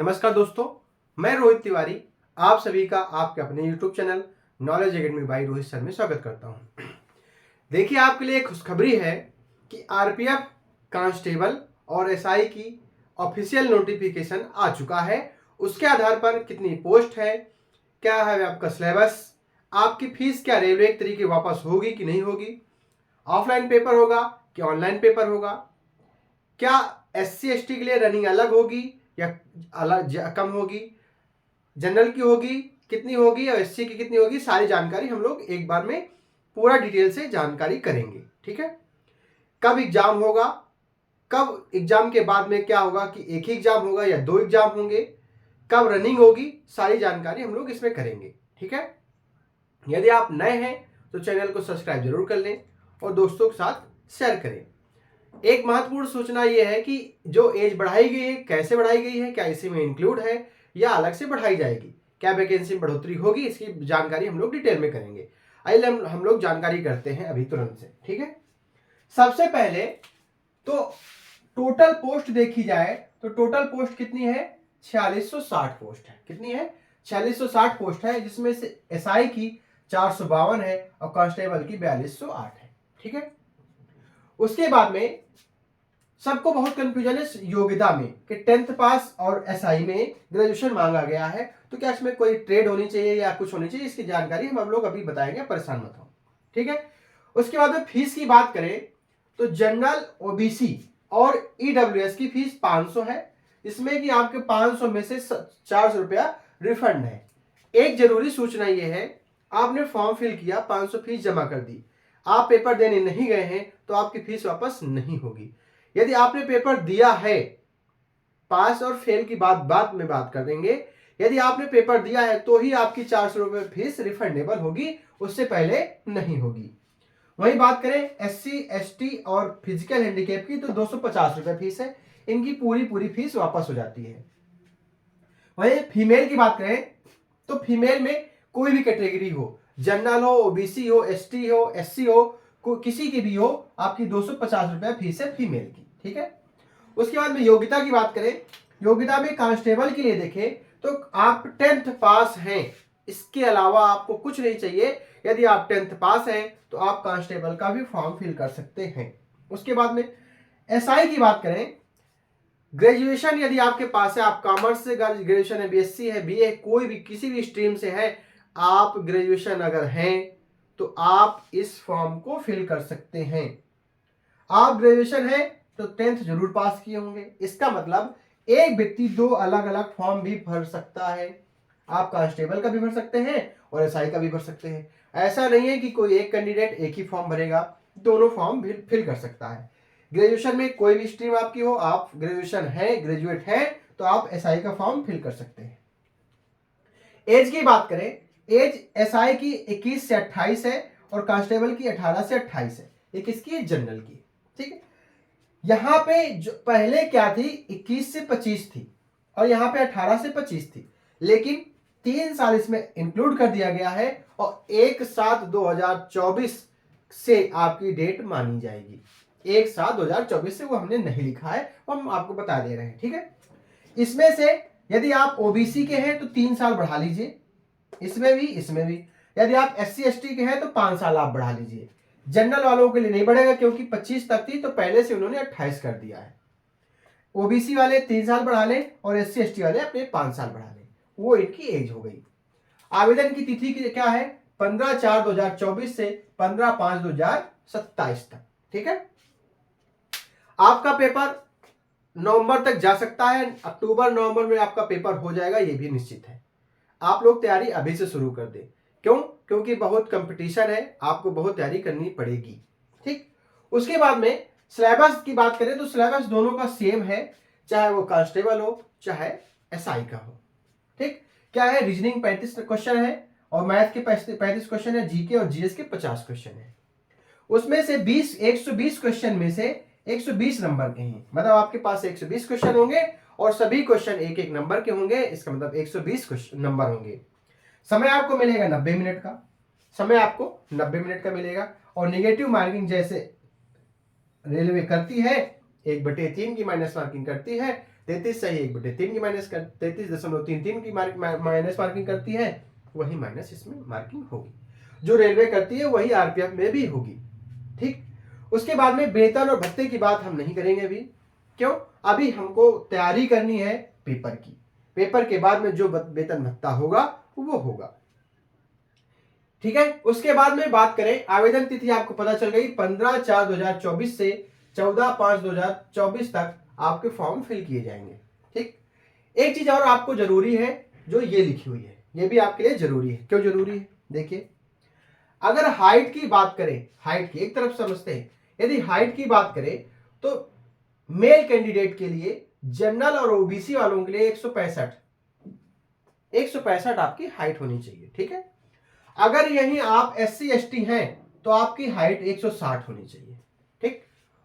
नमस्कार दोस्तों, मैं रोहित तिवारी आप सभी का आपके अपने YouTube channel knowledge academy by Rohit sir में स्वागत करता हूं। देखिए, आपके लिए एक खुशखबरी है कि आरपीएफ कांस्टेबल और एसआई की ऑफिशियल नोटिफिकेशन आ चुका है। उसके आधार पर कितनी पोस्ट है, क्या है आपका सिलेबस, आपकी फीस क्या रेलवे के तरीके वापस होगी कि नहीं होगी, ऑफलाइन पेपर होगा कि ऑनलाइन पेपर होगा, क्या SC ST के लिए रनिंग अलग होगी या अलग कम होगी, जनरल की होगी कितनी होगी और SC की कितनी होगी, सारी जानकारी हम लोग एक बार में पूरा डिटेल से जानकारी करेंगे। ठीक है, कब एग्जाम होगा, कब एग्जाम के बाद में क्या होगा कि एक ही एग्जाम होगा या 2 एग्जाम होंगे, कब रनिंग होगी, सारी जानकारी हम लोग इसमें करेंगे। ठीक है, यदि आप नए हैं तो चैनल को सब्सक्राइब जरूर कर लें और दोस्तों के साथ शेयर करें। एक महत्वपूर्ण सूचना यह है कि जो एज बढ़ाई गई है, कैसे बढ़ाई गई है, क्या इसी में इंक्लूड है या अलग से बढ़ाई जाएगी, क्या वैकेंसी में बढ़ोतरी होगी, इसकी जानकारी हम लोग डिटेल में करेंगे। आइए हम लोग जानकारी करते हैं अभी तुरंत से। ठीक है, सबसे पहले तो टोटल पोस्ट देखी जाए तो टोटल पोस्ट कितनी है, 4660 पोस्ट है। कितनी है, 4660 पोस्ट है, जिसमें से एसआई की 452 है और कांस्टेबल की 4208 है। ठीक है, उसके बाद में सबको बहुत कंफ्यूजन है योग्यता में कि 10th पास और एसआई में ग्रेजुएशन मांगा गया है, तो क्या इसमें कोई ट्रेड होनी चाहिए या कुछ होनी चाहिए, इसकी जानकारी हम लोग अभी बताएंगे, परेशान मत हो। ठीक है, उसके बाद में फीस की बात करें तो जनरल, ओबीसी और ईडब्ल्यूएस की फीस 500 है, इसमें कि आपके 500 में से 400 रुपया रिफंड है। एक जरूरी सूचना यह है, आपने फॉर्म फिल किया, 500 फीस जमा कर दी, आप पेपर देने नहीं गए हैं तो आपकी फीस वापस नहीं होगी। यदि आपने पेपर दिया है, पास और फेल की बात में बात कर देंगे, यदि आपने पेपर दिया है तो ही आपकी 400 रुपये फीस रिफंडेबल होगी, उससे पहले नहीं होगी। वही बात करें SC ST और फिजिकल हैंडीकैप की तो 250 रुपये फीस है, इनकी पूरी फीस वापस हो जाती है। वही फीमेल की बात करें तो फीमेल में कोई भी कैटेगरी हो, जनरल हो, ओबीसी हो, ST हो, SC हो, किसी की भी हो, आपकी 250 रुपया फीस है फीमेल की। ठीक है, उसके बाद में योग्यता की बात करें, योग्यता में कांस्टेबल के लिए देखें तो आप 10th पास हैं, इसके अलावा आपको कुछ नहीं चाहिए। यदि आप 10th पास हैं तो आप कांस्टेबल का भी फॉर्म फिल कर सकते हैं। उसके बाद में एसआई की बात करें, ग्रेजुएशन यदि आपके पास है, आप कॉमर्स से ग्रेजुएशन है, BSc है, BA, कोई भी किसी भी स्ट्रीम से है, आप ग्रेजुएशन अगर हैं तो आप इस फॉर्म को फिल कर सकते हैं। आप ग्रेजुएशन है तो 10th जरूर पास किए होंगे, इसका मतलब एक व्यक्ति 2 अलग अलग फॉर्म भी भर सकता है। आप कांस्टेबल का भी भर सकते हैं और एसआई का भी भर सकते हैं। ऐसा नहीं है कि कोई एक कैंडिडेट एक ही फॉर्म भरेगा, दोनों फॉर्म फिल कर सकता है। ग्रेजुएशन में कोई भी स्ट्रीम आपकी हो, आप ग्रेजुएशन है, ग्रेजुएट है, तो आप एसआई का फॉर्म फिल कर सकते हैं। एज की बात करें, एज एसआई की 21 से 28 है और कांस्टेबल की 18 से 28 है। ये किसकी है, जनरल की। ठीक है, यहां पे जो पहले क्या थी, 21 से 25 थी और यहां पे 18 से 25 थी, लेकिन 3 साल इसमें इंक्लूड कर दिया गया है और 1/7/2024 से आपकी डेट मानी जाएगी। 1/7/2024 से वो हमने नहीं लिखा है, वो हम आपको बता दे रहे हैं। ठीक है, इसमें से यदि आप ओबीसी के हैं तो 3 साल बढ़ा लीजिए, इसमें भी। यदि आप SC ST के हैं तो 5 साल आप बढ़ा लीजिए। जनरल वालों के लिए नहीं बढ़ेगा क्योंकि 25 तक थी, तो पहले से उन्होंने 28 कर दिया है। ओबीसी वाले 3 साल बढ़ा लें और SC ST वाले अपने 5 साल बढ़ा लें, वो इनकी एज हो गई। आवेदन की तिथि की क्या है, 15/4/2024 से 15/5/2027 तक। ठीक है, आपका पेपर नवंबर तक जा सकता है, अक्टूबर नवंबर में आपका पेपर हो जाएगा, ये भी निश्चित है। आप लोग तैयारी अभी से शुरू कर दें, क्यों, क्योंकि बहुत कंपटीशन है, आपको बहुत तैयारी करनी पड़ेगी। ठीक, उसके बाद में सिलेबस की बात करें तो सिलेबस दोनों का सेम है, चाहे वो कांस्टेबल हो चाहे एसआई का हो। ठीक, क्या है, रीजनिंग 35 क्वेश्चन है और मैथ के 35 क्वेश्चन है, जीके और जीएस के 50 क्वेश्चन है। उसमें से 120 क्वेश्चन में से 120 नंबर के हैं, मतलब आपके पास 120 क्वेश्चन होंगे और सभी क्वेश्चन एक एक नंबर के होंगे, इसका मतलब 120 नंबर होंगे। समय आपको मिलेगा 90 मिनट का, समय आपको 90 मिनट का मिलेगा और नेगेटिव मार्किंग जैसे रेलवे करती है 1/3 की माइनस मार्किंग करती है, 33 सही 1/3 की माइनस कर 33.33 की माइनस मार्किंग करती है, वही माइनस इसमें मार्किंग होगी। जो रेलवे करती है वही आरपीएफ में भी होगी। ठीक, उसके बाद में वेतन और भत्ते की बात हम नहीं करेंगे अभी। क्यों? अभी हमको तैयारी करनी है पेपर की। पेपर के बाद में जो वेतन भत्ता होगा वो होगा। ठीक है, उसके बाद में बात करें, आवेदन तिथि आपको पता चल गई 15/4/2024 से 14/5/2024 तक आपके फॉर्म फिल किए जाएंगे। ठीक, एक चीज और आपको जरूरी है, जो ये लिखी हुई है, ये भी आपके लिए जरूरी है। क्यों जरूरी है? देखिए, अगर हाइट की बात करें, हाइट की एक तरफ समझते हैं, यदि हाइट की बात करें तो मेल कैंडिडेट के लिए, जनरल और ओबीसी वालों के लिए 165 आपकी हाइट होनी चाहिए। ठीक है, अगर यही आप SC ST हैं तो आपकी हाइट 160 होनी चाहिए। ठीक,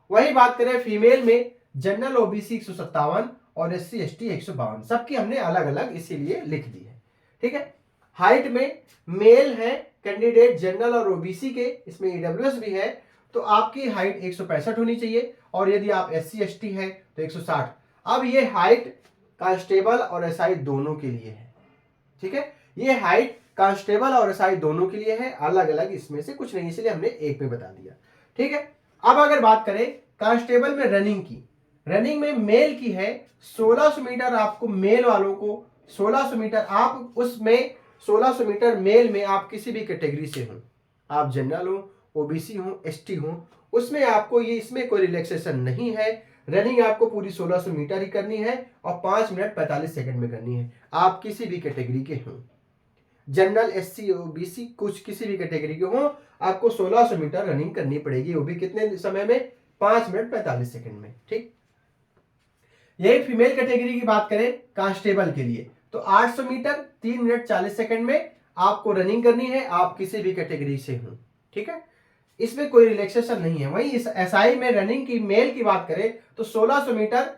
वही बात करें फीमेल में, जनरल ओबीसी 157 और SC ST 152, सबकी हमने अलग अलग इसीलिए लिख दी है। ठीक है, हाइट में मेल है कैंडिडेट जनरल और ओबीसी के, इसमें EWS भी है, तो आपकी हाइट 165 होनी चाहिए, और यदि आप SC ST है तो 160। अब ये हाइट कांस्टेबल और SI दोनों के लिए है। ठीक है, ये हाइट कांस्टेबल और SI दोनों के लिए है, अलग अलग इसमें से कुछ नहीं, इसलिए हमने एक में बता दिया। ठीक है, अब अगर बात करें कांस्टेबल में रनिंग की, रनिंग में मेल की है 1600 मीटर, आपको मेल वालों को 1600 मीटर, आप उसमें 1600 मीटर मेल में आप किसी भी कैटेगरी से हो, आप जनरल हो, ओबीसी हो, ST हो, उसमें आपको ये, इसमें कोई रिलैक्सेशन नहीं है। रनिंग आपको पूरी 1600 मीटर ही करनी है और 5 मिनट 45 सेकंड में करनी है। आप किसी भी कैटेगरी के हो, जनरल, SC, OBC, कुछ किसी भी कैटेगरी के हो, आपको 1600 मीटर रनिंग करनी पड़ेगी, वो भी कितने समय में? 5 मिनट 45 सेकंड में। ठीक, यही फीमेल कैटेगरी की बात करें कांस्टेबल के लिए तो 800 मीटर 3 मिनट 40 सेकंड में आपको रनिंग करनी है, आप किसी भी कैटेगरी से हो। ठीक है, इसमें कोई रिलैक्सेशन नहीं है। वहीं इस SI में रनिंग की मेल की बात करें तो 1600 मीटर,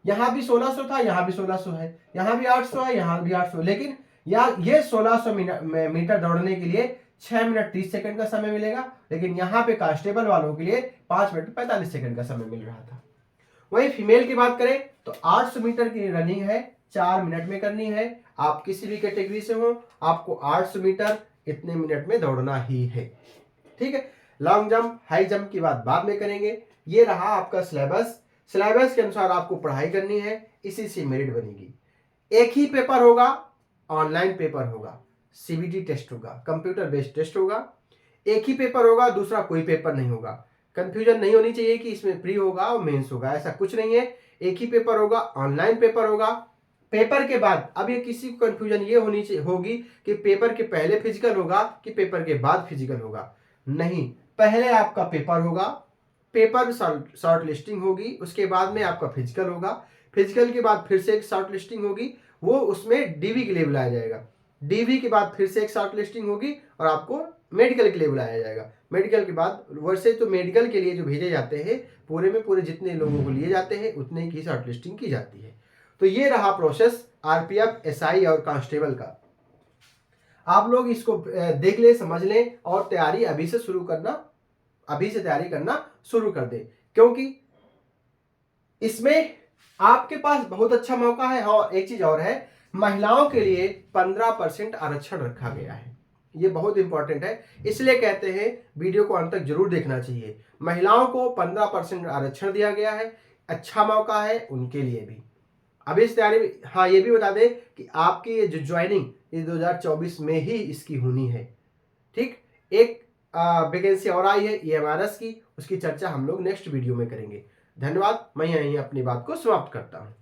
यहां भी 1600 था, यहां भी 1600 है, यहां भी 800 है, यहां भी 800, लेकिन ये 1600 मीटर दौड़ने के लिए 6 मिनट 30 सेकंड का समय मिलेगा, लेकिन यहां पे कांस्टेबल वालों के लिए 5 मिनट 45 सेकंड का समय मिल रहा था। वहीं फीमेल की बात करें तो 800 मीटर की रनिंग है, 4 मिनट में करनी है, आप किसी भी कैटेगरी से हो, आपको 800 मीटर इतने मिनट में दौड़ना ही है। ठीक है, लॉन्ग जंप, हाई जंप की बात बाद में करेंगे। ये रहा आपका सिलेबस, सिलेबस के अनुसार आपको पढ़ाई करनी है, इसी से मेरिट बनेगी। एक ही पेपर होगा, ऑनलाइन पेपर होगा, CBT टेस्ट होगा, कंप्यूटर बेस्ड टेस्ट होगा, एक ही पेपर होगा, दूसरा कोई पेपर नहीं होगा। कंफ्यूजन नहीं होनी चाहिए कि इसमें प्री होगा और मेंस होगा, ऐसा कुछ नहीं है। एक ही पेपर होगा, ऑनलाइन पेपर होगा। पेपर के बाद, अब ये किसी को कंफ्यूजन ये होगी कि पेपर के पहले फिजिकल होगा कि पेपर के बाद फिजिकल होगा। नहीं, पहले आपका पेपर होगा, पेपर शॉर्ट लिस्टिंग होगी, उसके बाद में आपका फिजिकल होगा, फिजिकल के बाद फिर से एक शॉर्ट लिस्टिंग होगी, वो उसमें DV के लिए बुलाया जाएगा, DV के बाद फिर से एक शॉर्ट लिस्टिंग होगी और आपको मेडिकल के लिए बुलाया जाएगा। मेडिकल के बाद, वैसे तो मेडिकल के लिए जो भेजे जाते हैं, पूरे में पूरे जितने लोगों को लिए जाते हैं उतने की शॉर्ट लिस्टिंग की जाती है। तो ये रहा प्रोसेस RPF, SI और कांस्टेबल का। आप लोग इसको देख ले, समझ लें और तैयारी अभी से तैयारी करना शुरू कर दें, क्योंकि इसमें आपके पास बहुत अच्छा मौका है। और एक चीज और है, महिलाओं के लिए 15% आरक्षण रखा गया है, ये बहुत इंपॉर्टेंट है, इसलिए कहते हैं वीडियो को अंत तक जरूर देखना चाहिए। महिलाओं को 15% आरक्षण दिया गया है, अच्छा मौका है उनके लिए भी। अभी इस तैयारी में, हाँ ये भी बता दें कि आपकी जो ज्वाइनिंग ये 2024 में ही इसकी होनी है। ठीक, एक वैकेंसी और आई है EMRS की, उसकी चर्चा हम लोग नेक्स्ट वीडियो में करेंगे। धन्यवाद, मैं यहीं अपनी बात को समाप्त करता हूँ।